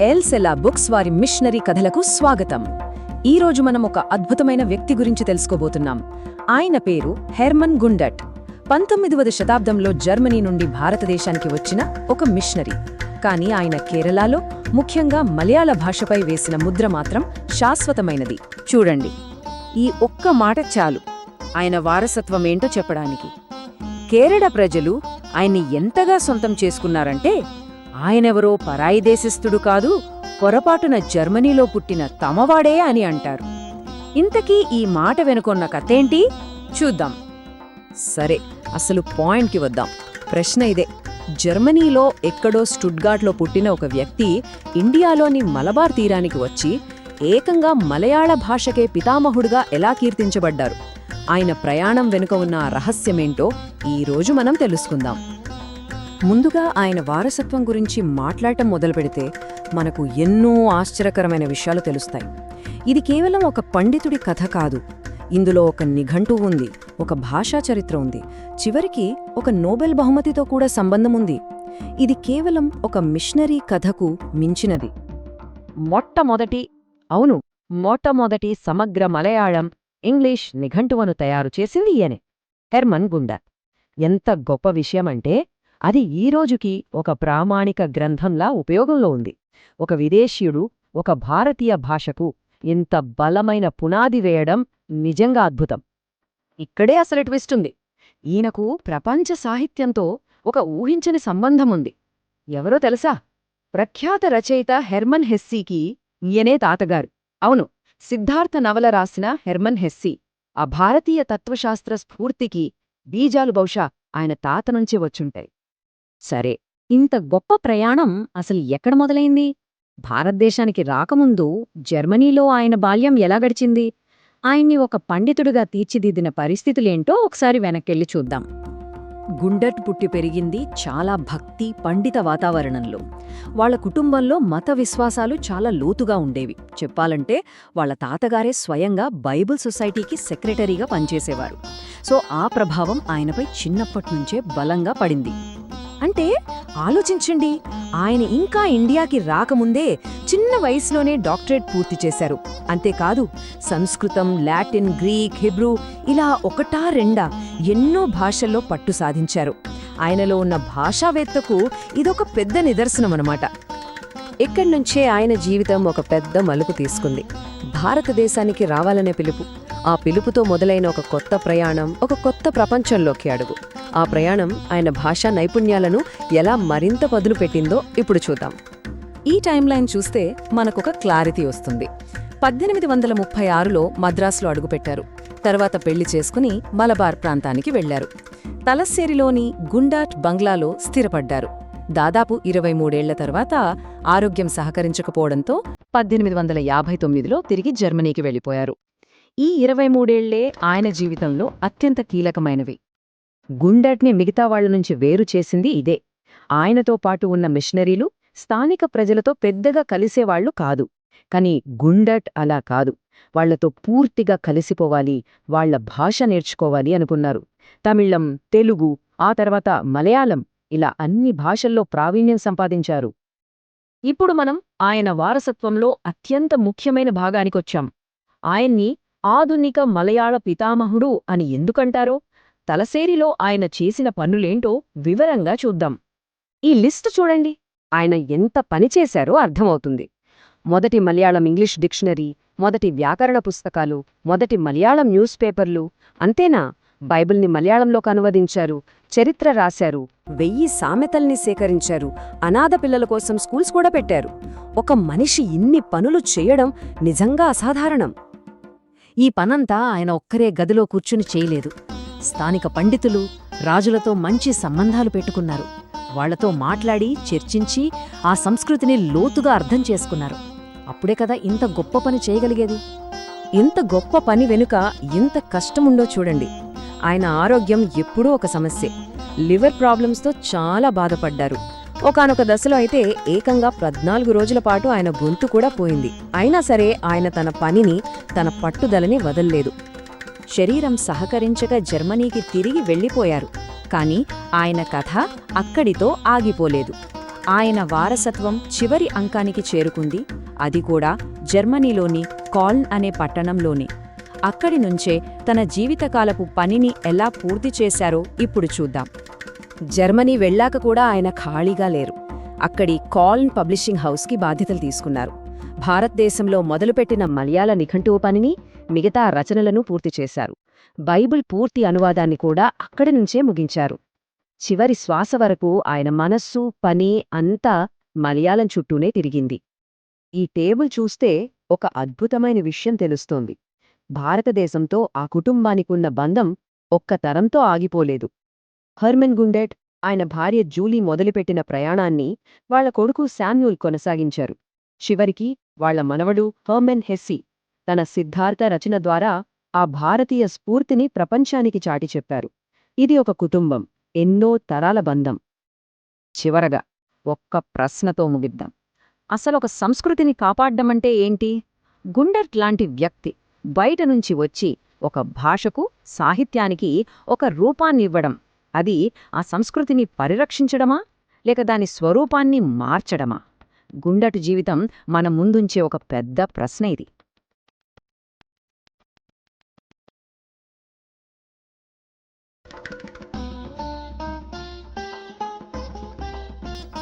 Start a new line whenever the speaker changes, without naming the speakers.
L సెలా books వారి machinery కథలకు స్వాగతం. ఈరోజు మనం ఒక అద్భుతమైన వ్యక్తి గురించి తెలుసుకోబోతున్నాం. ఆయన పేరు హెర్మన్ గుండట్. 19వ శతాబ్దంలో జర్మనీ నుండి భారతదేశానికి వచ్చిన ఒక మిషనరీ. కానీ ఆయన కేరళలో, ముఖ్యంగా మలయాళ భాషపై వేసిన ముద్ర మాత్రం శాశ్వతమైనది. చూడండి, ఈ ఒక్క మాట చాలు ఆయన వారసత్వమేంటో చెప్పడానికి. కేరళ ప్రజలు ఆయన్ని ఎంతగా సొంతం చేసుకున్నారంటే, ఆయనెవరో పరాయి దేశస్థుడు కాదు, పొరపాటున జర్మనీలో పుట్టిన తమవాడే అని అంటారు. ఇంతకీ ఈ మాట వెనుకొన్న కథేంటి చూద్దాం. సరే, అసలు పాయింట్కి వద్దాం. ప్రశ్న ఇదే: జర్మనీలో ఎక్కడో స్టుట్గార్ట్లో పుట్టిన ఒక వ్యక్తి ఇండియాలోని మలబార్ తీరానికి వచ్చి ఏకంగా మలయాళ భాషకే పితామహుడుగా ఎలా కీర్తించబడ్డారు? ఆయన ప్రయాణం వెనుక ఉన్న రహస్యమేంటో ఈరోజు మనం తెలుసుకుందాం. ముందుగా ఆయన వారసత్వం గురించి మాట్లాడటం మొదలుపెడితే మనకు ఎన్నో ఆశ్చర్యకరమైన విషయాలు తెలుస్తాయి. ఇది కేవలం ఒక పండితుడి కథ కాదు. ఇందులో ఒక నిఘంటువు ఉంది, ఒక భాషా చరిత్ర ఉంది, చివరికి ఒక నోబెల్ బహుమతితో కూడా సంబంధం ఉంది. ఇది కేవలం ఒక మిషనరీ కథకు మించినది. మొట్టమొదటి సమగ్ర మలయాళం, ఇంగ్లీష్ నిఘంటువును తయారు చేసింది ఈయనే, హెర్మన్ గుండట్. ఎంత గొప్ప విషయమంటే అది ఈరోజుకి ఒక ప్రామాణిక గ్రంథంలా ఉపయోగంలో ఉంది. ఒక విదేశీయుడు ఒక భారతీయ భాషకు ఇంత బలమైన పునాది వేయడం నిజంగా అద్భుతం. ఇక్కడే అసలు ట్విస్ట్ ఉంది. ఈయనకు ప్రపంచ సాహిత్యంతో ఒక ఊహించని సంబంధముంది. ఎవరో తెలుసా? ప్రఖ్యాత రచయిత హెర్మన్ హెస్సీకి ఈయనే తాతగారు. అవును, సిద్ధార్థ నవల రాసిన హెర్మన్ హెస్సీ. ఆ భారతీయ తత్వశాస్త్ర స్ఫూర్తికి బీజాలు బహుశా ఆయన తాత నుంచే వచ్చుంటాయి. సరే, ఇంత గొప్ప ప్రయాణం అసలు ఎక్కడ మొదలైంది? భారతదేశానికి రాకముందు జర్మనీలో ఆయన బాల్యం ఎలా గడిచింది? ఆయన్ని ఒక పండితుడిగా తీర్చిదిద్దిన పరిస్థితులేంటో ఒకసారి వెనక్కెళ్ళి చూద్దాం. గుండట్ పుట్టి పెరిగింది చాలా భక్తి, పండిత వాతావరణంలో. వాళ్ల కుటుంబంలో మత విశ్వాసాలు చాలా లోతుగా ఉండేవి. చెప్పాలంటే వాళ్ల తాతగారే స్వయంగా బైబిల్ సొసైటీకి సెక్రటరీగా పనిచేసేవారు. సో ఆ ప్రభావం ఆయనపై చిన్నప్పట్నుంచే బలంగా పడింది. అంటే ఆలోచించండి, ఆయన ఇంకా ఇండియాకి రాకముందే చిన్న వయసులోనే డాక్టరేట్ పూర్తి చేశారు. అంతేకాదు, సంస్కృతం, లాటిన్, గ్రీక్, హిబ్రూ ఇలా ఒకటా రెండా ఎన్నో భాషల్లో పట్టు సాధించారు. ఆయనలో ఉన్న భాషావేత్తకు ఇదొక పెద్ద నిదర్శనమన్నమాట. ఇక్కడ్నుంచే ఆయన జీవితం ఒక పెద్ద మలుపు తీసుకుంది. భారతదేశానికి రావాలనే పిలుపు. ఆ పిలుపుతో మొదలైన ఒక కొత్త ప్రయాణం, ఒక కొత్త ప్రపంచంలోకి అడుగు. ఆ ప్రయాణం ఆయన భాషా నైపుణ్యాలను ఎలా మరింత పదులు పెట్టిందో ఇప్పుడు చూద్దాం. ఈ టైంలైన్ చూస్తే మనకొక క్లారిటీ వస్తుంది. 1836లో మద్రాసులో అడుగుపెట్టారు. తర్వాత పెళ్లి చేసుకుని మలబార్ ప్రాంతానికి వెళ్లారు. తలస్సేరిలోని గుండాట్ బంగ్లాలో స్థిరపడ్డారు. దాదాపు 23 ఏళ్ల తర్వాత ఆరోగ్యం సహకరించకపోవడంతో 1859లో తిరిగి జర్మనీకి వెళ్లిపోయారు. ఈ 23 ఏళ్లే ఆయన జీవితంలో అత్యంత కీలకమైనవి. గుండట్ని మిగతా వాళ్ల నుంచి వేరు చేసింది ఇదే. ఆయనతో పాటు ఉన్న మిషనరీలు స్థానిక ప్రజలతో పెద్దగా కలిసేవాళ్లు కాదు. కాని గుండట్ అలా కాదు. వాళ్లతో పూర్తిగా కలిసిపోవాలి, వాళ్ల భాష నేర్చుకోవాలి అనుకున్నారు. తమిళం, తెలుగు, ఆ తర్వాత మలయాళం, ఇలా అన్ని భాషల్లో ప్రావీణ్యం సంపాదించారు. ఇప్పుడు మనం ఆయన వారసత్వంలో అత్యంత ముఖ్యమైన భాగానికొచ్చాం. ఆయన్ని ఆధునిక మలయాళ పితామహుడు అని ఎందుకంటారో, తలసేరిలో ఆయన చేసిన పనులేంటో వివరంగా చూద్దాం. ఈ లిస్టు చూడండి, ఆయన ఎంత పనిచేశారో అర్థమవుతుంది. మొదటి మలయాళం ఇంగ్లీష్ డిక్షనరీ, మొదటి వ్యాకరణ పుస్తకాలు, మొదటి మలయాళం న్యూస్ పేపర్లు. అంతేనా, బైబిల్ని మలయాళంలోకి అనువదించారు, చరిత్ర రాశారు, 1000 సామెతల్ని సేకరించారు, అనాథ పిల్లల కోసం స్కూల్స్ కూడా పెట్టారు. ఒక మనిషి ఇన్ని పనులు చేయడం నిజంగా అసాధారణం. ఈ పనంతా ఆయన ఒక్కరే గదిలో కూర్చుని చేయలేదు. స్థానిక పండితులు, రాజులతో మంచి సంబంధాలు పెట్టుకున్నారు. వాళ్లతో మాట్లాడి, చర్చించి ఆ సంస్కృతిని లోతుగా అర్థం చేసుకున్నారు. అప్పుడే కదా ఇంత గొప్ప పని చేయగలిగేది. ఇంత గొప్ప పని వెనుక ఎంత కష్టముండో చూడండి. ఆయన ఆరోగ్యం ఎప్పుడూ ఒక సమస్యే. లివర్ ప్రాబ్లమ్స్తో చాలా బాధపడ్డారు. ఒకానొక దశలో అయితే ఏకంగా 14 రోజుల పాటు ఆయన గొంతు కూడా పోయింది. అయినా సరే ఆయన తన పనిని, తన పట్టుదలని వదల్లేదు. శరీరం సహకరించక జర్మనీకి తిరిగి వెళ్లిపోయారు. కాని ఆయన కథ అక్కడితో ఆగిపోలేదు.
ఆయన వారసత్వం చివరి అంకానికి చేరుకుంది, అది కూడా జర్మనీలోని కాల్న్ అనే పట్టణంలోనే. అక్కడి నుంచే తన జీవితకాలపు పనిని ఎలా పూర్తి చేశారో ఇప్పుడు చూద్దాం. జర్మనీ వెళ్ళాక కూడా ఆయన ఖాళీగా లేరు. అక్కడి కాల్న్ పబ్లిషింగ్ హౌస్కి బాధ్యతలు తీసుకున్నారు. భారతదేశంలో మొదలుపెట్టిన మలయాళ నిఘంటువు పనిని, మిగతా రచనలను పూర్తి చేశారు. బైబిల్ పూర్తి అనువాదాన్ని కూడా అక్కడి నుంచే ముగించారు. చివరి శ్వాస వరకు ఆయన మనస్సు, పని అంతా మలయాళం చుట్టూనే తిరిగింది. ఈ టేబుల్ చూస్తే ఒక అద్భుతమైన విషయం తెలుస్తోంది. భారతదేశంతో ఆ కుటుంబానికున్న బంధం ఒక్క తరంతో ఆగిపోలేదు. హెర్మన్ గుండెట్, ఆయన భార్య జూలీ మొదలుపెట్టిన ప్రయాణాన్ని వాళ్ల కొడుకు శామ్యూల్ కొనసాగించారు. చివరికి వాళ్ల మనవడు హెర్మన్ హెస్సీ తన సిద్ధార్థ రచన ద్వారా ఆ భారతీయ స్ఫూర్తిని ప్రపంచానికి చాటి చెప్పారు. ఇది ఒక కుటుంబం, ఎన్నో తరాల బంధం. చివరగా ఒక్క ప్రశ్నతో ముగిద్దాం. అసలొక సంస్కృతిని కాపాడ్డమంటే ఏంటి? గుండెట్ లాంటి వ్యక్తి బయట నుంచి వచ్చి ఒక భాషకు, సాహిత్యానికి ఒక రూపాన్నివ్వడం, అది ఆ సంస్కృతిని పరిరక్షించడమా లేక దాని స్వరూపాన్ని మార్చడమా? గుండెట్ జీవితం మన ముందుంచే ఒక పెద్ద ప్రశ్న ఇది.